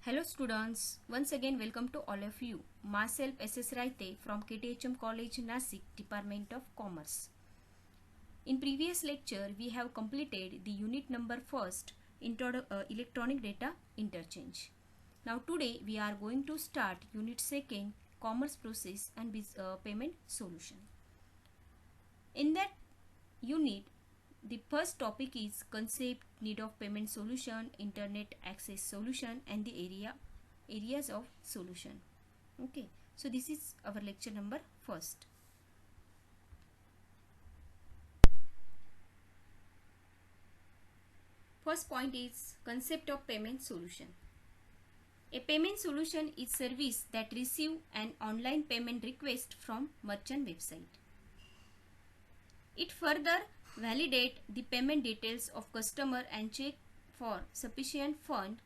Hello students, once again welcome to all of you. Myself SS Raite from KTHM College Nasik, Department of Commerce. In previous lecture we have completed the unit number first, electronic data interchange. Now today we are going to start unit second, commerce process and payment solution. In that unit, the first topic is concept, need of payment solution, internet access solution and the areas of solution. Okay, so this is our lecture number first. First point is concept of payment solution. A payment solution is service that receive an online payment request from merchant website. It further validate the payment details of customer and check for sufficient fund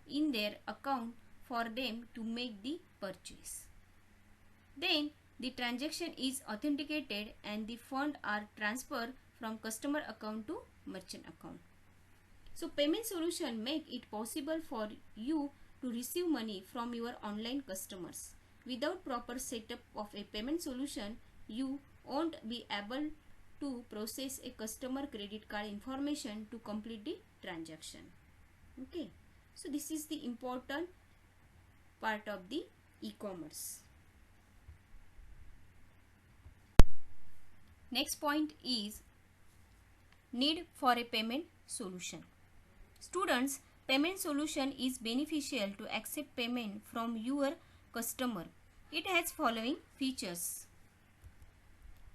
in their account for them to make the purchase. Then the transaction is authenticated and the fund are transferred from customer account to merchant account. So payment solution make it possible for you to receive money from your online customers. Without proper setup of a payment solution, you won't be able to process a customer credit card information to complete the transaction. Okay, so this is the important part of the e-commerce. Next point is need for a payment solution. Students, payment solution is beneficial to accept payment from your customer. It has following features.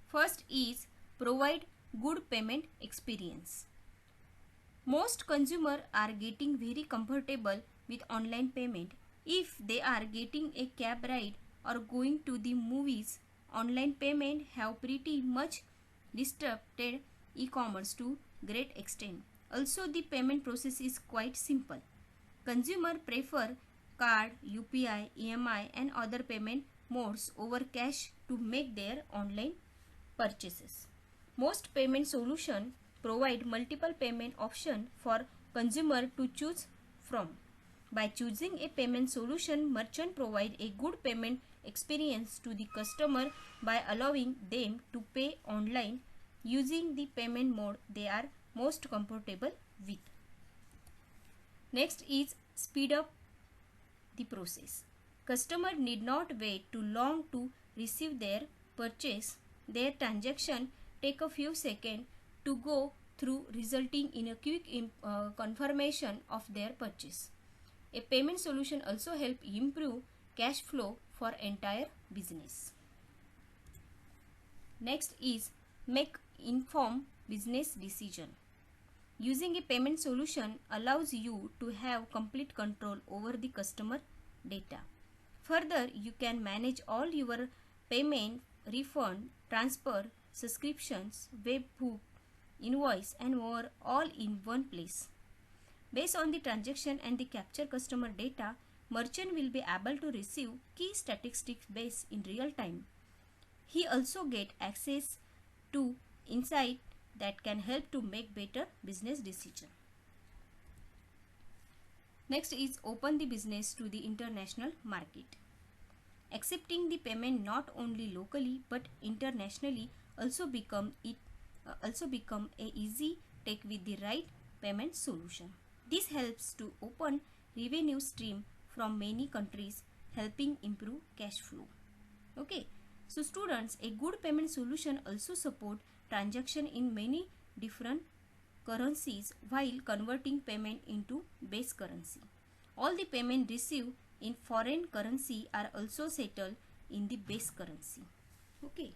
First is provide good payment experience. Most consumers are getting very comfortable with online payment. If they are getting a cab ride or going to the movies, online payment have pretty much disrupted e-commerce to great extent. Also, the payment process is quite simple. Consumers prefer card, UPI, EMI and other payment modes over cash to make their online purchases. Most payment solutions provide multiple payment options for consumer to choose from. By choosing a payment solution, merchant provide a good payment experience to the customer by allowing them to pay online using the payment mode they are most comfortable with. Next is speed up the process. Customer need not wait too long to receive their purchase. Their transaction take a few seconds to go through, resulting in a quick confirmation of their purchase. A payment solution also help improve cash flow for entire business. Next is make informed business decision. Using a payment solution allows you to have complete control over the customer data. Further, you can manage all your payment, refund, transfer, subscriptions, webhook, invoice and more all in one place. Based on the transaction and the capture customer data, merchant will be able to receive key statistics based in real time. He also get access to insight that can help to make better business decision. Next is open the business to the international market. Accepting the payment not only locally but internationally also become a easy take with the right payment solution. This helps to open revenue stream from many countries, helping improve cash flow. Okay, so students, a good payment solution also support transaction in many different currencies while converting payment into base currency. All the payment received in foreign currency are also settled in the base currency. Okay.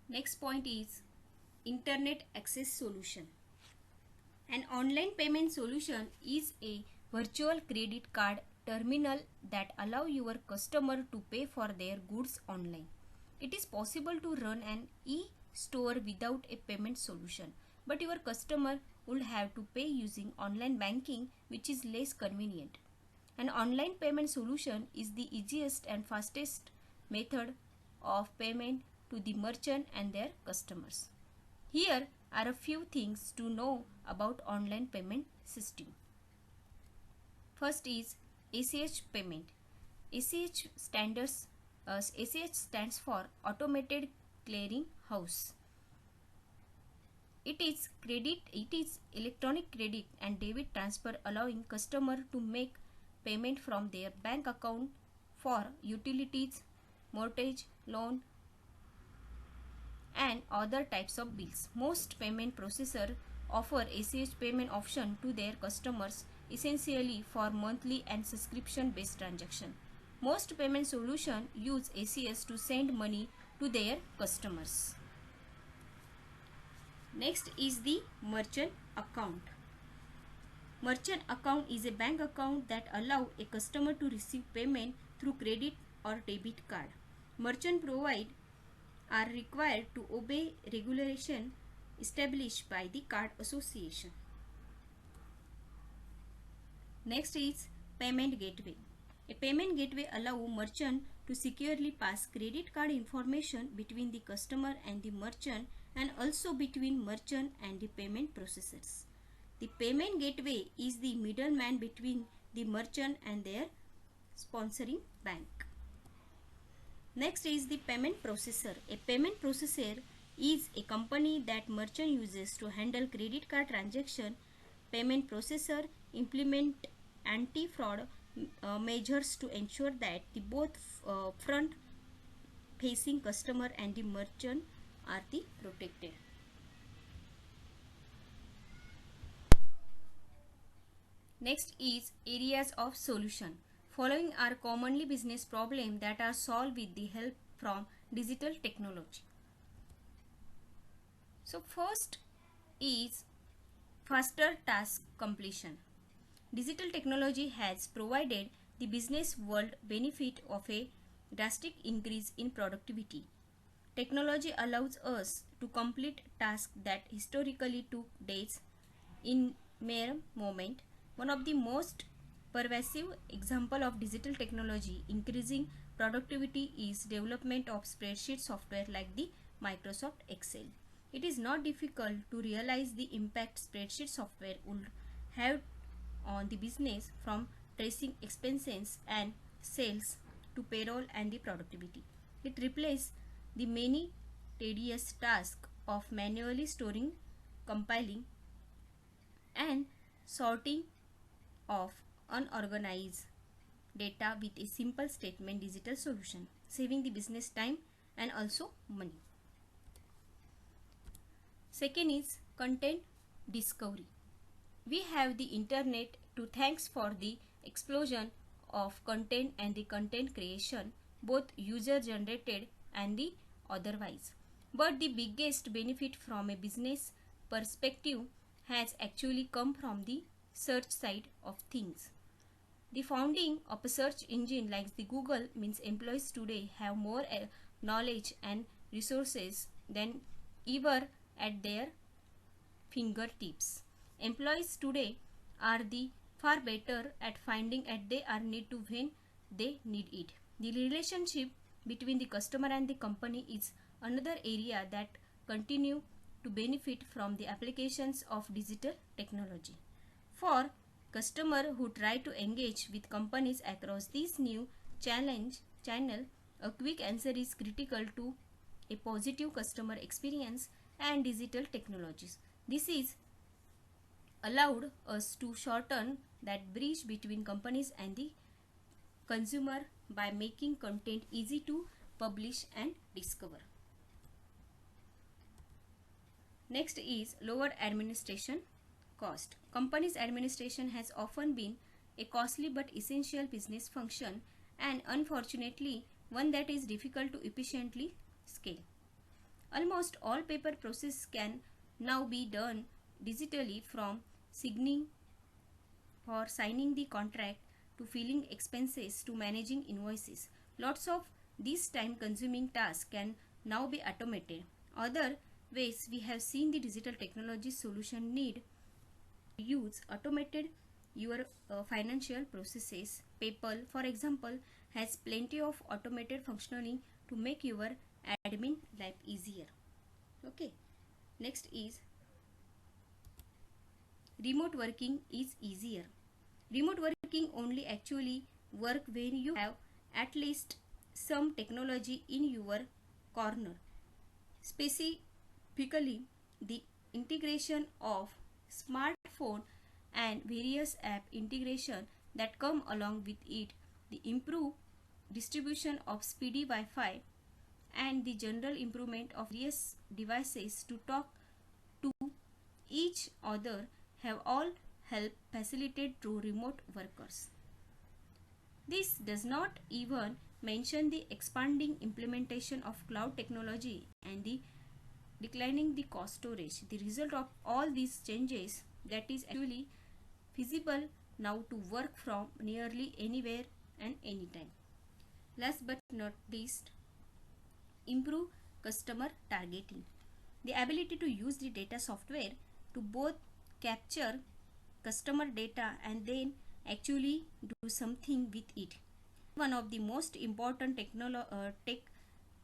Next point is internet access solution. An online payment solution is a virtual credit card terminal that allow your customer to pay for their goods online. It is possible to run an e-store without a payment solution, but your customer would have to pay using online banking, which is less convenient. An online payment solution is the easiest and fastest method of payment to the merchant and their customers. Here, are a few things to know about online payment system. First is ACH payment. ACH stands for Automated Clearing House. It is electronic credit and debit transfer, allowing customer to make payment from their bank account for utilities, mortgage, loan, and other types of bills. Most payment processors offer ACH payment option to their customers, essentially for monthly and subscription based transaction. Most payment solutions use ACH to send money to their customers. Next is the merchant account. Merchant account is a bank account that allows a customer to receive payment through credit or debit card. Merchant providers are required to obey regulation established by the Card Association. Next is payment gateway. A payment gateway allows merchant to securely pass credit card information between the customer and the merchant, and also between merchant and the payment processors. The payment gateway is the middleman between the merchant and their sponsoring bank. Next is the payment processor. A payment processor is a company that merchant uses to handle credit card transaction. Payment processor implement anti-fraud measures to ensure that the both front facing customer and the merchant are the protected. Next is areas of solution. Following are commonly business problems that are solved with the help from digital technology. So first is faster task completion. Digital technology has provided the business world benefit of a drastic increase in productivity. Technology allows us to complete tasks that historically took days in mere moment. One of the most pervasive example of digital technology increasing productivity is development of spreadsheet software like the Microsoft Excel. It is not difficult to realize the impact spreadsheet software would have on the business, from tracing expenses and sales to payroll and the productivity. It replaces the many tedious tasks of manually storing, compiling, and sorting of unorganized data with a simple statement digital solution, saving the business time and also money. Second is content discovery. We have the internet to thanks for the explosion of content and the content creation, both user generated and the otherwise. But the biggest benefit from a business perspective has actually come from the search side of things. The founding of a search engine like the Google means employees today have more knowledge and resources than ever at their fingertips. Employees today are the far better at finding at they are need to when they need it. The relationship between the customer and the company is another area that continue to benefit from the applications of digital technology. For customers who try to engage with companies across this new channel, a quick answer is critical to a positive customer experience, and digital technologies. This is allowed us to shorten that bridge between companies and the consumer by making content easy to publish and discover. Next is lower administration cost. Companies administration has often been a costly but essential business function, and unfortunately one that is difficult to efficiently scale. Almost all paper process can now be done digitally, from signing the contract to filing expenses to managing invoices. Lots of these time consuming tasks can now be automated. Other ways we have seen the digital technology solution need use automated your financial processes. PayPal, for example, has plenty of automated functionality to make your admin life easier. Okay. Next is remote working is easier. Remote working only actually work when you have at least some technology in your corner. Specifically, the integration of smartphone and various app integration that come along with it, the improved distribution of speedy Wi-Fi, and the general improvement of various devices to talk to each other have all helped facilitate through remote workers. This does not even mention the expanding implementation of cloud technology and the declining the cost storage. The result of all these changes that is actually feasible now to work from nearly anywhere and anytime. Last but not least, improve customer targeting. The ability to use the data software to both capture customer data and then actually do something with it. One of the most important tech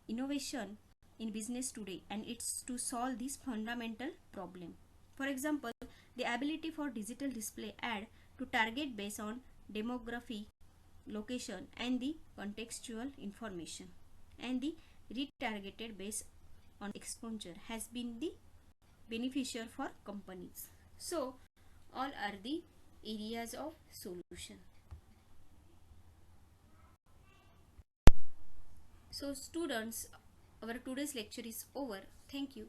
innovation in business today, and it's to solve this fundamental problem. For example, the ability for digital display ad to target based on demography, location, and the contextual information, and the retargeted based on exposure has been the beneficial for companies. So all are the areas of solution. So students, our today's lecture is over. Thank you.